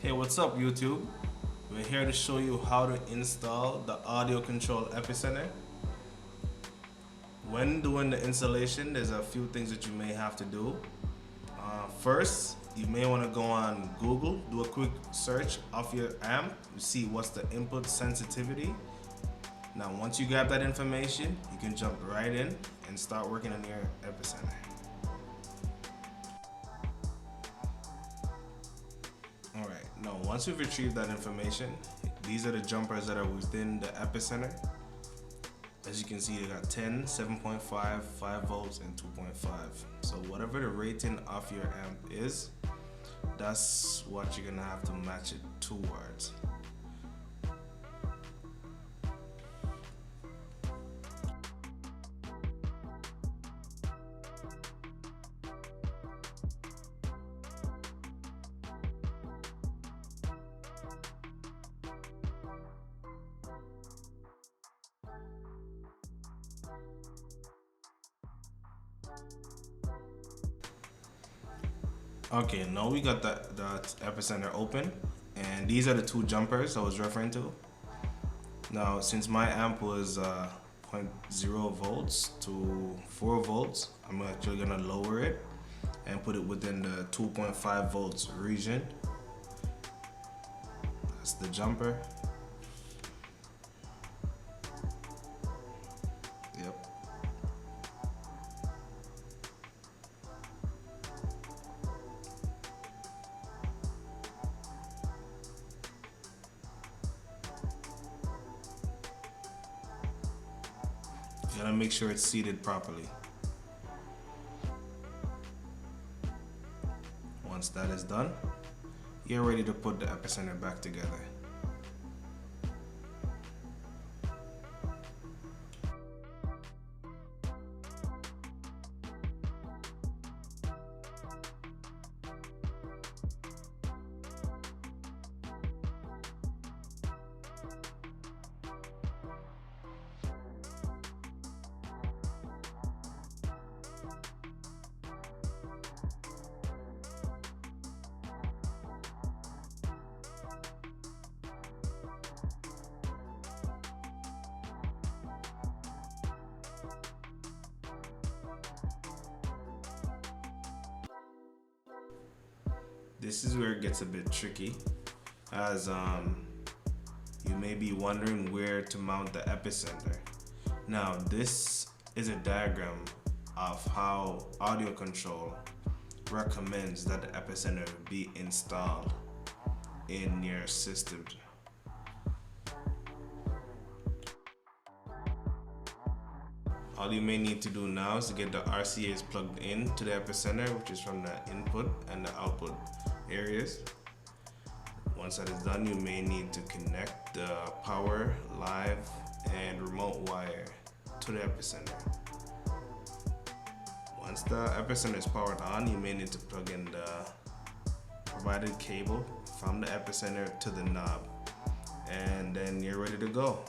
Hey, what's up YouTube? We're here to show you how to install the audio control epicenter. When doing the installation, there's a few things that you may have to do. First, you may want to go on Google, do a quick search of your amp, see what's the input sensitivity. Now once you grab that information, you can jump right in and start working on your epicenter. Alright, now once you've retrieved that information, these are the jumpers that are within the epicenter. As you can see, they got 10, 7.5, 5 volts, and 2.5. So whatever the rating of your amp is, that's what you're gonna have to match it towards. Okay, now we got that epicenter open, and these are the two jumpers I was referring to. Now, since my amp was 0.0 volts to 4 volts, I'm actually gonna lower it and put it within the 2.5 volts region. That's the jumper. Yep. You gotta make sure it's seated properly. Once that is done, you're ready to put the epicenter back together. This is where it gets a bit tricky, as you may be wondering where to mount the epicenter. Now this is a diagram of how audio control recommends that the epicenter be installed in your system. All you may need to do now is to get the RCAs plugged in to the epicenter, which is from the input and the output areas. Once that is done, you may need to connect the power, live, and remote wire to the epicenter. Once the epicenter is powered on, you may need to plug in the provided cable from the epicenter to the knob, and then you're ready to go.